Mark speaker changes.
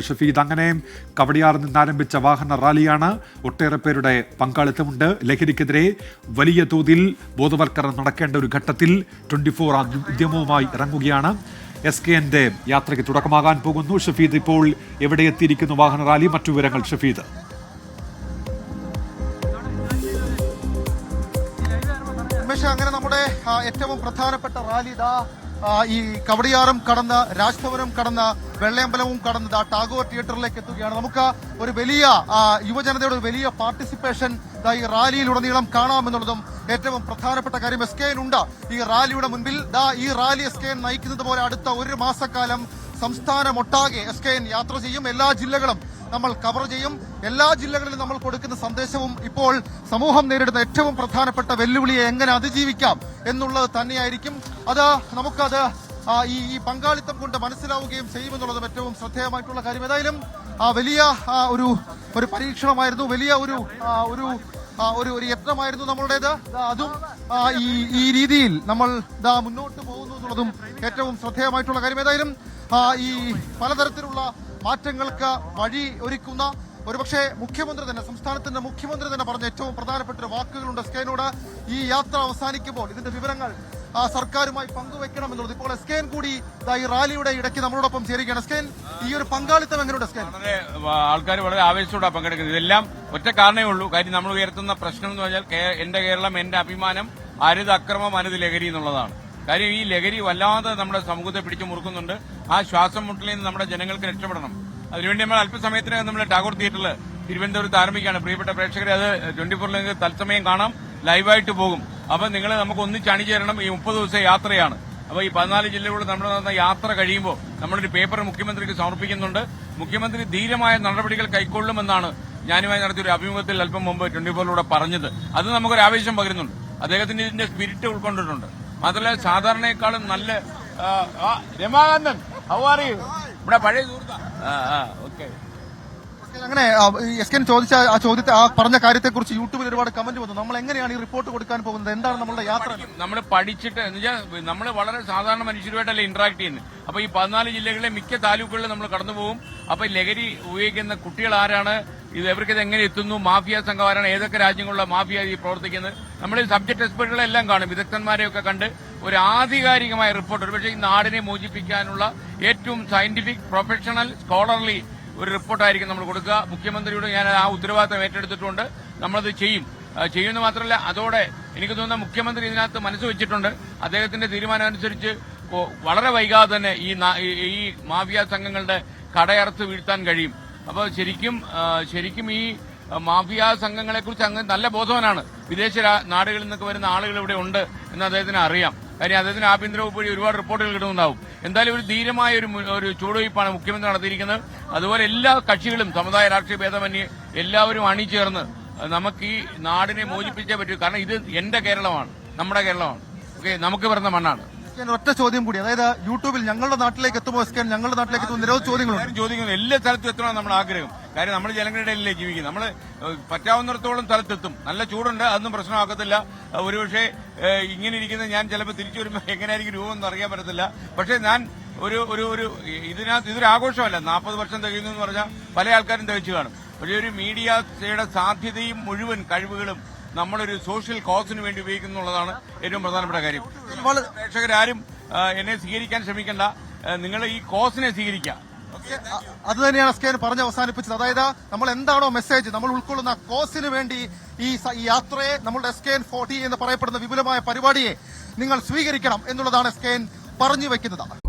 Speaker 1: ഷഫീദ്, അങ്ങനെ കവടിയാറിൽ നിന്നാരംഭിച്ച വാഹന റാലിയാണ്. ഒട്ടേറെ പേരുടെ പങ്കാളിത്തമുണ്ട്. ലഹരിക്കെതിരെ വലിയ തോതിൽ ബോധവൽക്കരണം നടക്കേണ്ട ഒരു ഘട്ടത്തിൽ 24 ഉദ്യമവുമായി ഇറങ്ങുകയാണ്. SKNന്റെ യാത്രയ്ക്ക് തുടക്കമാകാൻ പോകുന്നു. ഷഫീദ്, ഇപ്പോൾ എവിടെ എത്തിയിരിക്കുന്നു വാഹന റാലി? മറ്റു വിവരങ്ങൾ ഷഫീദ്.
Speaker 2: അങ്ങനെ നമ്മുടെ ഏറ്റവും പ്രധാനപ്പെട്ട റാലി ഈ കവടിയാറും കടന്ന് രാജ്ഭവനും കടന്ന് വെള്ളയമ്പലവും കടന്ന് ടാഗോർ തിയേറ്ററിലേക്ക് എത്തുകയാണ്. നമുക്ക് ഒരു വലിയ യുവജനതയുടെ ഒരു വലിയ പാർട്ടിസിപ്പേഷൻ ഈ റാലിയിലുടനീളം കാണാമെന്നുള്ളതും ഏറ്റവും പ്രധാനപ്പെട്ട കാര്യം. SKN ഉണ്ട് ഈ റാലിയുടെ മുൻപിൽ. ഈ റാലി SKN നയിക്കുന്നത് പോലെ അടുത്ത ഒരു മാസക്കാലം സംസ്ഥാനമൊട്ടാകെ SKN യാത്ര ചെയ്യും. എല്ലാ ജില്ലകളും നമ്മൾ കവർ ചെയ്യും. എല്ലാ ജില്ലകളിലും നമ്മൾ കൊടുക്കുന്ന സന്ദേശവും ഇപ്പോൾ സമൂഹം നേരിടുന്ന ഏറ്റവും പ്രധാനപ്പെട്ട വെല്ലുവിളിയെ എങ്ങനെ അതിജീവിക്കാം എന്നുള്ളത് തന്നെയായിരിക്കും. നമുക്കത് ഈ പങ്കാളിത്തം കൊണ്ട് മനസ്സിലാവുകയും ചെയ്യുമെന്നുള്ളതും ഏറ്റവും ശ്രദ്ധേയമായിട്ടുള്ള കാര്യം. ഏതായാലും വലിയ ഒരു പരീക്ഷണമായിരുന്നു, വലിയ ഒരു യത്നമായിരുന്നു നമ്മളുടേത്. അതും ഈ രീതിയിൽ നമ്മൾ മുന്നോട്ട് പോകുന്നു എന്നുള്ളതും ഏറ്റവും ശ്രദ്ധേയമായിട്ടുള്ള കാര്യം. ഏതായാലും ഈ പലതരത്തിലുള്ള മാറ്റങ്ങൾക്ക് വഴി ഒരുക്കുന്ന ഒരുപക്ഷെ മുഖ്യമന്ത്രി തന്നെ, സംസ്ഥാനത്തിന്റെ മുഖ്യമന്ത്രി തന്നെ പറഞ്ഞ ഏറ്റവും പ്രധാനപ്പെട്ട വാക്കുകളുണ്ട് SKNനോട്. ഈ യാത്ര അവസാനിക്കുമ്പോൾ ഇതിന്റെ വിവരങ്ങൾ സർക്കാരുമായി പങ്കുവെക്കണമെന്നുള്ളത്. ഇപ്പോൾ SKN കൂടി ഈ റാലിയുടെ ഇടയ്ക്ക് നമ്മളോടൊപ്പം ചേരുകയാണ്. SKN, ഈ ഒരു പങ്കാളിത്തം എങ്ങനെയുണ്ട് SKN?
Speaker 3: ആൾക്കാർ വളരെ ആവേശത്തോടെ പങ്കെടുക്കുന്നത്. ഇതെല്ലാം ഒറ്റ കാരണമേ ഉള്ളൂ. കാര്യം നമ്മൾ ഉയർത്തുന്ന പ്രശ്നം എന്ന് പറഞ്ഞാൽ എന്റെ കേരളം, എന്റെ അഭിമാനം, അരുത് അക്രമം, അരുത് ലഹരി എന്നുള്ളതാണ്. കാര്യം ഈ ലഹരി വല്ലാതെ നമ്മുടെ സമൂഹത്തെ പിടിച്ചു മുറുക്കുന്നുണ്ട്. ആ ശ്വാസം മുട്ടലിൽ നിന്ന് നമ്മുടെ ജനങ്ങൾക്ക് രക്ഷപ്പെടണം. അതിനുവേണ്ടി നമ്മൾ അല്പസമയത്തിനകം നമ്മൾ ടാഗോർ തിയേറ്ററിൽ തിരുവനന്തപുരത്ത് ആരംഭിക്കുകയാണ്. പ്രിയപ്പെട്ട പ്രേക്ഷകരെ, അത് 24 തത്സമയം കാണാം, ലൈവായിട്ട് പോകും. അപ്പൊ നിങ്ങൾ നമുക്ക് ഒന്നിച്ച് അണിചേരണം. ഈ 30 ദിവസത്തെ യാത്രയാണ്. അപ്പൊ ഈ 14 ജില്ലകളിലൂടെ നമ്മൾ നടന്ന യാത്ര കഴിയുമ്പോൾ നമ്മളൊരു പേപ്പർ മുഖ്യമന്ത്രിക്ക് സമർപ്പിക്കുന്നുണ്ട്. മുഖ്യമന്ത്രി ധീരമായ നടപടികൾ കൈക്കൊള്ളുമെന്നാണ് ഞാനുമായി നടത്തിയൊരു അഭിമുഖത്തിൽ അല്പം മുമ്പ് 24 പറഞ്ഞത്. അത് നമുക്കൊരു ആവേശം പകരുന്നുണ്ട്. അദ്ദേഹത്തിന്റെ ഇതിന്റെ സ്പിരിറ്റ് ഉൾക്കൊണ്ടിട്ടുണ്ട്. മാത്രമല്ല, സാധാരണയെക്കാളും നല്ല രമാകാന്തൻ, ഇവിടെ പഴയ സുഹൃത്താ. ഓക്കെ.
Speaker 2: അങ്ങനെ SKN ചോദിച്ച പറഞ്ഞ കാര്യത്തെക്കുറിച്ച് യൂട്യൂബിൽ ഒരുപാട് കമന്റ് വന്നു. നമ്മൾ എങ്ങനെയാണ് ഈ റിപ്പോർട്ട് കൊടുക്കാൻ പോകുന്നത്? എന്താണ് നമ്മളുടെ യാത്ര?
Speaker 3: നമ്മൾ പഠിച്ചിട്ട് നമ്മൾ വളരെ സാധാരണ മനുഷ്യരുമായിട്ടല്ലേ ഇന്ററാക്ട് ചെയ്യുന്നത്. അപ്പൊ ഈ 14 ജില്ലകളിലെ മിക്ക താലൂക്കുകളിലും നമ്മൾ കടന്നുപോകും. അപ്പൊ ലഹരി ഉപയോഗിക്കുന്ന കുട്ടികൾ ആരാണ്, ഇവർക്കിത് എങ്ങനെ എത്തുന്നു, മാഫിയ സംഘം ആരാണ്, ഏതൊക്കെ രാജ്യങ്ങളിലുള്ള മാഫിയ ഈ പ്രവർത്തിക്കുന്നത്, നമ്മൾ ഈ സബ്ജക്ട് എക്സ്പെർട്ടുകളെല്ലാം കാണും. വിദഗ്ധന്മാരെയൊക്കെ കണ്ട് ഒരു ആധികാരികമായ റിപ്പോർട്ട്, ഒരുപക്ഷെ ഈ നാടിനെ മോചിപ്പിക്കാനുള്ള ഏറ്റവും സയന്റിഫിക്, പ്രൊഫഷണൽ, സ്കോളർലി ഒരു റിപ്പോർട്ടായിരിക്കും നമ്മൾ കൊടുക്കുക. മുഖ്യമന്ത്രിയോട് ഞാൻ ആ ഉത്തരവാദിത്തം ഏറ്റെടുത്തിട്ടുണ്ട്. നമ്മളത് ചെയ്യുമെന്ന് മാത്രമല്ല, അതോടെ എനിക്ക് തോന്നുന്ന മുഖ്യമന്ത്രി ഇതിനകത്ത് മനസ്സ് വെച്ചിട്ടുണ്ട്. അദ്ദേഹത്തിന്റെ തീരുമാനം അനുസരിച്ച് വളരെ വൈകാതെ തന്നെ ഈ മാഫിയ സംഘങ്ങളുടെ കടയറത്ത് വീഴ്ത്താൻ കഴിയും. അപ്പോൾ ശരിക്കും ഈ മാഫിയ സംഘങ്ങളെക്കുറിച്ച് അങ്ങ് നല്ല ബോധവാനാണ്. വിദേശ നാടുകളിൽ നിന്നൊക്കെ വരുന്ന ആളുകൾ ഇവിടെ ഉണ്ട് എന്ന് അദ്ദേഹത്തിന് അറിയാം. കാര്യം അദ്ദേഹത്തിന് ആഭ്യന്തര വകുപ്പ് വഴി ഒരുപാട് റിപ്പോർട്ടുകൾ കിട്ടുന്നുണ്ടാവും. എന്തായാലും ഒരു ധീരമായ ഒരു ചുവടുവയ്പ്പാണ് മുഖ്യമന്ത്രി നടത്തിയിരിക്കുന്നത്. അതുപോലെ എല്ലാ കക്ഷികളും, സമുദായ രാഷ്ട്രീയ ഭേദമന്യേ എല്ലാവരും അണിചേർന്ന് നമുക്ക് ഈ നാടിനെ മോചിപ്പിച്ചേ പറ്റൂ. കാരണം ഇത് എന്റെ കേരളമാണ്, നമ്മുടെ കേരളമാണ്. ഓക്കെ, നമുക്ക് പിറന്ന മണ്ണാണ്.
Speaker 2: ഒറ്റ ചോദ്യം കൂടി, അതായത് യൂട്യൂബിൽ ഞങ്ങളുടെ നാട്ടിലേക്ക് എത്തുമ്പോൾ SKN ഞങ്ങളുടെ നാട്ടിലേക്ക് എത്തുമ്പോൾ നിരവധി ചോദ്യങ്ങൾ
Speaker 3: എല്ലാ സ്ഥലത്തും എത്തണം നമ്മുടെ ആഗ്രഹം. കാര്യം നമ്മൾ ജനങ്ങളുടെ ഇടയിലല്ലേ ജീവിക്കുന്നത്. നമ്മൾ പറ്റാവുന്നിടത്തോളം സ്ഥലത്തെത്തും. നല്ല ചൂടുണ്ട്, അതൊന്നും പ്രശ്നമാക്കത്തില്ല. ഒരുപക്ഷെ ഇങ്ങനെ ഇരിക്കുന്ന ഞാൻ ചിലപ്പോൾ തിരിച്ചു വരുമ്പോൾ എങ്ങനെയായിരിക്കും രൂപം എന്ന് അറിയാൻ പറ്റത്തില്ല. പക്ഷെ ഞാൻ ഇതൊരു ആഘോഷമല്ല. 40 വർഷം തികയുന്നു എന്ന് പറഞ്ഞാൽ പല ആൾക്കാരും തികച്ചു കാണും. പക്ഷേ ഒരു മീഡിയയുടെ സാധ്യതയും മുഴുവൻ കഴിവുകളും നമ്മളൊരു സോഷ്യൽ കോസിന് വേണ്ടി ഉപയോഗിക്കുന്നുള്ളതാണ് ഏറ്റവും പ്രധാനപ്പെട്ട കാര്യം. പ്രേക്ഷകരാരും എന്നെ സ്വീകരിക്കാൻ ശ്രമിക്കേണ്ട, നിങ്ങൾ ഈ കോസിനെ സ്വീകരിക്കുക.
Speaker 2: അത് തന്നെയാണ് SKN പറഞ്ഞ് അവസാനിപ്പിച്ചത്. അതായത് നമ്മൾ എന്താണോ മെസ്സേജ്, നമ്മൾ ഉൾക്കൊള്ളുന്ന കോസിന് വേണ്ടി ഈ യാത്രയെ, നമ്മളുടെ SKN 40 എന്ന് പറയപ്പെടുന്ന വിപുലമായ പരിപാടിയെ നിങ്ങൾ സ്വീകരിക്കണം എന്നുള്ളതാണ് SKN പറഞ്ഞു വെക്കുന്നത്.